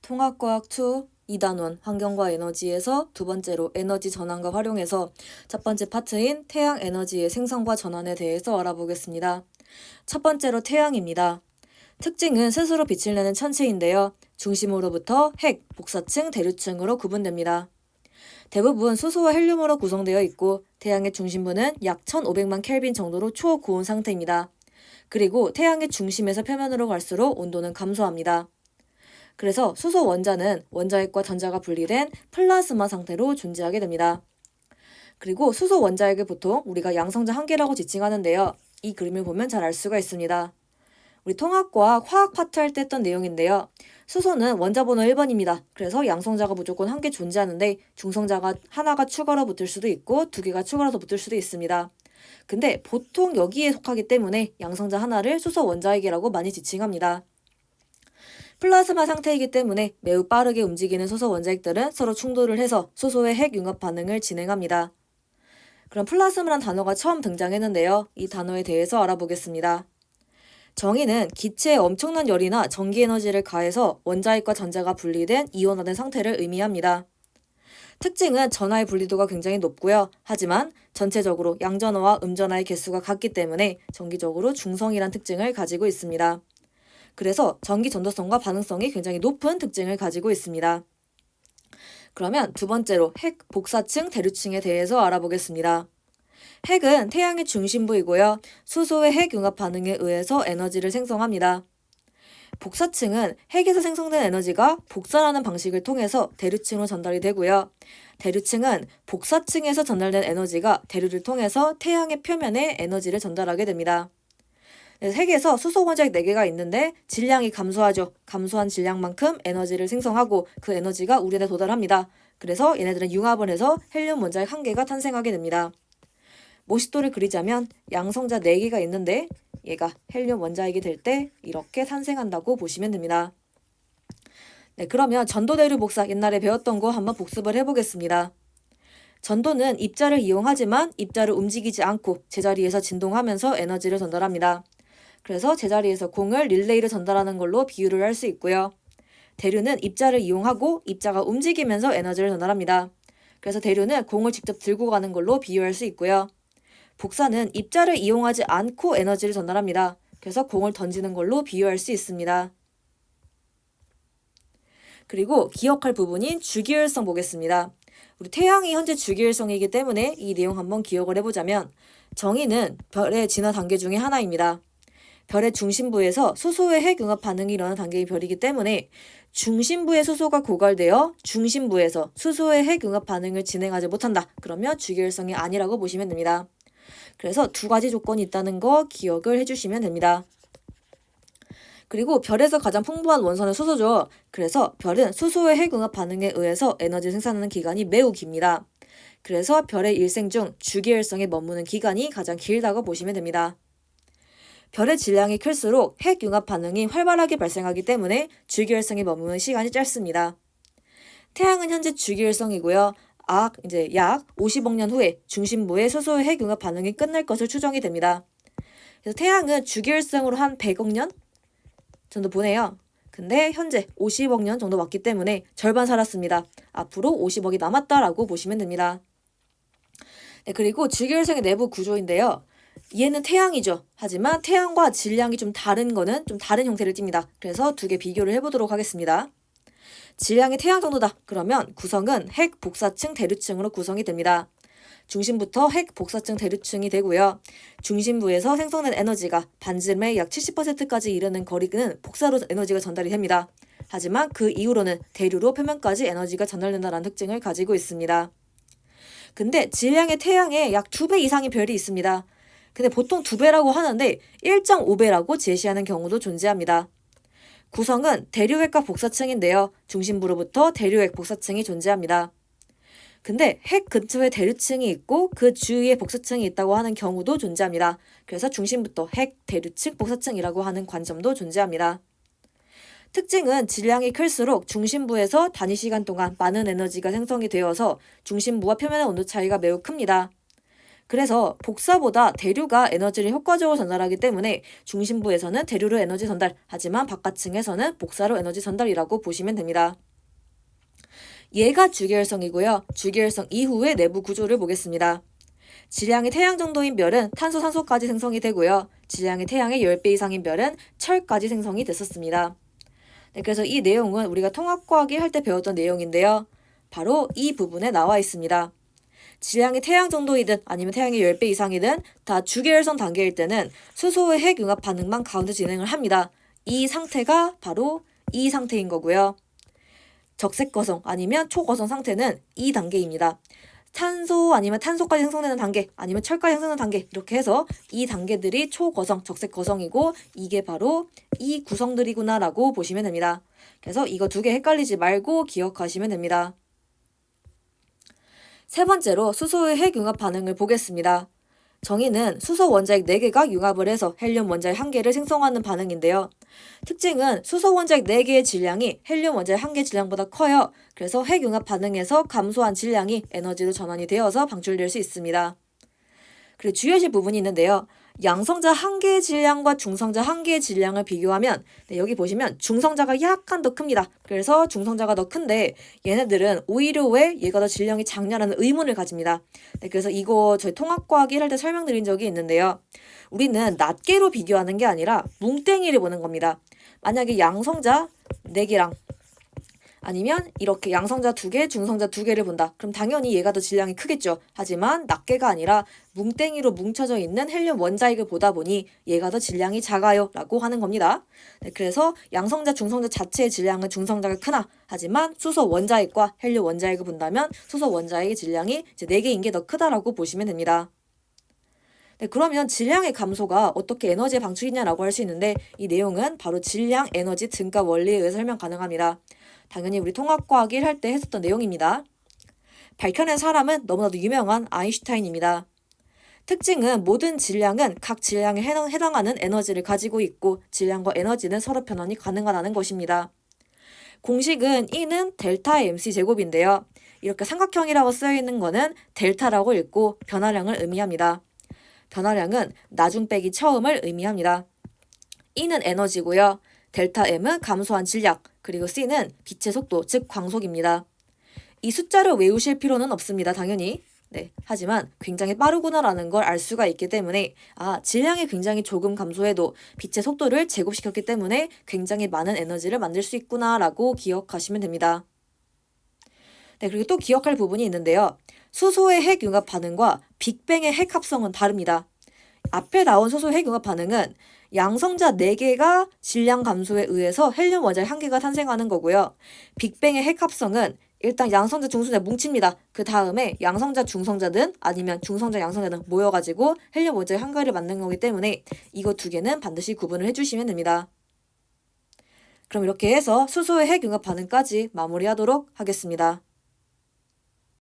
통합과학 2 2단원 환경과 에너지에서 두 번째로 에너지 전환과 활용해서 첫 번째 파트인 태양 에너지의 생성과 전환에 대해서 알아보겠습니다. 첫 번째로 태양입니다. 특징은 스스로 빛을 내는 천체인데요. 중심으로부터 핵, 복사층, 대류층으로 구분됩니다. 대부분 수소와 헬륨으로 구성되어 있고 태양의 중심부는 약 1500만 켈빈 정도로 초고온 상태입니다. 그리고 태양의 중심에서 표면으로 갈수록 온도는 감소합니다. 그래서 수소 원자는 원자핵과 전자가 분리된 플라즈마 상태로 존재하게 됩니다. 그리고 수소 원자핵을 보통 우리가 양성자 한 개라고 지칭하는데요. 이 그림을 보면 잘 알 수가 있습니다. 우리 통합과학 화학 파트 할 때 했던 내용인데요. 수소는 원자 번호 1번입니다. 그래서 양성자가 무조건 한 개 존재하는데 중성자가 하나가 추가로 붙을 수도 있고 두 개가 추가로 더 붙을 수도 있습니다. 근데 보통 여기에 속하기 때문에 양성자 하나를 수소 원자핵이라고 많이 지칭합니다. 플라즈마 상태이기 때문에 매우 빠르게 움직이는 수소 원자핵들은 서로 충돌을 해서 수소의 핵 융합 반응을 진행합니다. 그럼 플라즈마란 단어가 처음 등장했는데요. 이 단어에 대해서 알아보겠습니다. 정의는 기체에 엄청난 열이나 전기 에너지를 가해서 원자핵과 전자가 분리된 이온화된 상태를 의미합니다. 특징은 전하의 분리도가 굉장히 높고요. 하지만 전체적으로 양전하와 음전하의 개수가 같기 때문에 정기적으로 중성이란 특징을 가지고 있습니다. 그래서 전기 전도성과 반응성이 굉장히 높은 특징을 가지고 있습니다. 그러면 두 번째로 핵, 복사층, 대류층에 대해서 알아보겠습니다. 핵은 태양의 중심부이고요. 수소의 핵 융합 반응에 의해서 에너지를 생성합니다. 복사층은 핵에서 생성된 에너지가 복사라는 방식을 통해서 대류층으로 전달이 되고요. 대류층은 복사층에서 전달된 에너지가 대류를 통해서 태양의 표면에 에너지를 전달하게 됩니다. 핵에서 수소 원자핵 4개가 있는데 질량이 감소하죠. 감소한 질량만큼 에너지를 생성하고 그 에너지가 우리한테 도달합니다. 그래서 얘네들은 융합을 해서 헬륨 원자핵 1개가 탄생하게 됩니다. 모식도를 그리자면 양성자 4개가 있는데 얘가 헬륨 원자핵이 될 때 이렇게 탄생한다고 보시면 됩니다. 네, 그러면 전도대류 복사 옛날에 배웠던 거 한번 복습을 해보겠습니다. 전도는 입자를 이용하지만 입자를 움직이지 않고 제자리에서 진동하면서 에너지를 전달합니다. 그래서 제자리에서 공을 릴레이로 전달하는 걸로 비유를 할 수 있고요. 대류는 입자를 이용하고 입자가 움직이면서 에너지를 전달합니다. 그래서 대류는 공을 직접 들고 가는 걸로 비유할 수 있고요. 복사는 입자를 이용하지 않고 에너지를 전달합니다. 그래서 공을 던지는 걸로 비유할 수 있습니다. 그리고 기억할 부분인 주기율성 보겠습니다. 우리 태양이 현재 주기율성이기 때문에 이 내용 한번 기억을 해보자면 정의는 별의 진화 단계 중에 하나입니다. 별의 중심부에서 수소의 핵 융합 반응이 일어나는 단계의 별이기 때문에 중심부의 수소가 고갈되어 중심부에서 수소의 핵 융합 반응을 진행하지 못한다. 그러면 주기율성이 아니라고 보시면 됩니다. 그래서 두 가지 조건이 있다는 거 기억을 해주시면 됩니다. 그리고 별에서 가장 풍부한 원소는 수소죠. 그래서 별은 수소의 핵 융합 반응에 의해서 에너지 생산하는 기간이 매우 깁니다. 그래서 별의 일생 중 주기율성에 머무는 기간이 가장 길다고 보시면 됩니다. 별의 질량이 클수록 핵 융합 반응이 활발하게 발생하기 때문에 주기율성에 머무는 시간이 짧습니다. 태양은 현재 주기율성이고요. 약 50억 년 후에 중심부의 수소의 핵 융합 반응이 끝날 것을 추정이 됩니다. 그래서 태양은 주기율성으로 한 100억 년 정도 보내요. 근데 현재 50억 년 정도 왔기 때문에 절반 살았습니다. 앞으로 50억이 남았다라고 보시면 됩니다. 네, 그리고 주기율성의 내부 구조인데요. 얘는 태양이죠. 하지만 태양과 질량이 좀 다른 거는 좀 다른 형태를 띱니다. 그래서 두 개 비교를 해보도록 하겠습니다. 질량이 태양 정도다. 그러면 구성은 핵, 복사층, 대류층으로 구성이 됩니다. 중심부터 핵, 복사층, 대류층이 되고요. 중심부에서 생성된 에너지가 반지름의 약 70%까지 이르는 거리는 복사로 에너지가 전달이 됩니다. 하지만 그 이후로는 대류로 표면까지 에너지가 전달된다는 특징을 가지고 있습니다. 근데 질량의 태양에 약 2배 이상의 별이 있습니다. 근데 보통 2배라고 하는데 1.5배라고 제시하는 경우도 존재합니다. 구성은 대류핵과 복사층인데요. 중심부로부터 대류핵 복사층이 존재합니다. 근데 핵 근처에 대류층이 있고 그 주위에 복사층이 있다고 하는 경우도 존재합니다. 그래서 중심부터 핵, 대류층, 복사층이라고 하는 관점도 존재합니다. 특징은 질량이 클수록 중심부에서 단위 시간 동안 많은 에너지가 생성이 되어서 중심부와 표면의 온도 차이가 매우 큽니다. 그래서 복사보다 대류가 에너지를 효과적으로 전달하기 때문에 중심부에서는 대류로 에너지 전달, 하지만 바깥층에서는 복사로 에너지 전달이라고 보시면 됩니다. 얘가 주계열성이고요. 주계열성 이후의 내부 구조를 보겠습니다. 질량이 태양 정도인 별은 탄소, 산소까지 생성이 되고요. 질량이 태양의 10배 이상인 별은 철까지 생성이 됐었습니다. 네, 그래서 이 내용은 우리가 통합과학이 할 때 배웠던 내용인데요. 바로 이 부분에 나와 있습니다. 질량이 태양 정도이든 아니면 태양의 10배 이상이든 다 주계열성 단계일 때는 수소의 핵융합 반응만 가운데 진행을 합니다. 이 상태가 바로 이 상태인 거고요. 적색거성 아니면 초거성 상태는 이 단계입니다. 탄소 아니면 탄소까지 생성되는 단계 아니면 철까지 생성되는 단계 이렇게 해서 이 단계들이 초거성, 적색거성이고 이게 바로 이 구성들이구나 라고 보시면 됩니다. 그래서 이거 두 개 헷갈리지 말고 기억하시면 됩니다. 세 번째로 수소의 핵융합 반응을 보겠습니다. 정의는 수소 원자핵 4개가 융합을 해서 헬륨 원자핵 1개를 생성하는 반응인데요. 특징은 수소 원자핵 4개의 질량이 헬륨 원자핵 1개 질량보다 커요. 그래서 핵융합 반응에서 감소한 질량이 에너지로 전환이 되어서 방출될 수 있습니다. 그리고 주의하실 부분이 있는데요. 양성자 1개의 질량과 중성자 1개의 질량을 비교하면 여기 보시면 중성자가 약간 더 큽니다. 그래서 중성자가 더 큰데 얘네들은 오히려 왜 얘가 더 질량이 작냐라는 의문을 가집니다. 그래서 이거 저희 통합과학이 할 때 설명드린 적이 있는데요. 우리는 낱개로 비교하는 게 아니라 뭉땡이를 보는 겁니다. 만약에 양성자 4개랑 아니면 이렇게 양성자 2개, 중성자 2개를 본다. 그럼 당연히 얘가 더 질량이 크겠죠. 하지만 낱개가 아니라 뭉땡이로 뭉쳐져 있는 헬륨 원자핵을 보다 보니 얘가 더 질량이 작아요 라고 하는 겁니다. 네, 그래서 양성자, 중성자 자체의 질량은 중성자가 크나 하지만 수소 원자핵과 헬륨 원자핵을 본다면 수소 원자핵의 질량이 이제 4개인 게 더 크다라고 보시면 됩니다. 네, 그러면 질량의 감소가 어떻게 에너지에 방출이냐라고 할 수 있는데 이 내용은 바로 질량 에너지 증가 원리에 의해 설명 가능합니다. 당연히 우리 통합과학 1 할 때 했었던 내용입니다. 밝혀낸 사람은 너무나도 유명한 아인슈타인입니다. 특징은 모든 질량은 각 질량에 해당하는 에너지를 가지고 있고 질량과 에너지는 서로 변환이 가능하다는 것입니다. 공식은 E는 델타 MC 제곱인데요. 이렇게 삼각형이라고 쓰여있는 거는 델타라고 읽고 변화량을 의미합니다. 변화량은 나중 빼기 처음을 의미합니다. E는 에너지고요. 델타 M은 감소한 질량, 그리고 C는 빛의 속도, 즉 광속입니다. 이 숫자를 외우실 필요는 없습니다. 당연히. 네, 하지만 굉장히 빠르구나라는 걸 알 수가 있기 때문에 질량이 굉장히 조금 감소해도 빛의 속도를 제곱시켰기 때문에 굉장히 많은 에너지를 만들 수 있구나라고 기억하시면 됩니다. 네, 그리고 또 기억할 부분이 있는데요. 수소의 핵융합 반응과 빅뱅의 핵합성은 다릅니다. 앞에 나온 수소 핵융합 반응은 양성자 4개가 질량 감소에 의해서 헬륨 원자핵 1개가 탄생하는 거고요. 빅뱅의 핵합성은 일단 양성자, 중성자 뭉칩니다. 그 다음에 양성자, 중성자든 아니면 중성자, 양성자든 모여가지고 헬륨 원자핵 1개를 만든 거기 때문에 이거 두 개는 반드시 구분을 해주시면 됩니다. 그럼 이렇게 해서 수소의 핵융합 반응까지 마무리하도록 하겠습니다.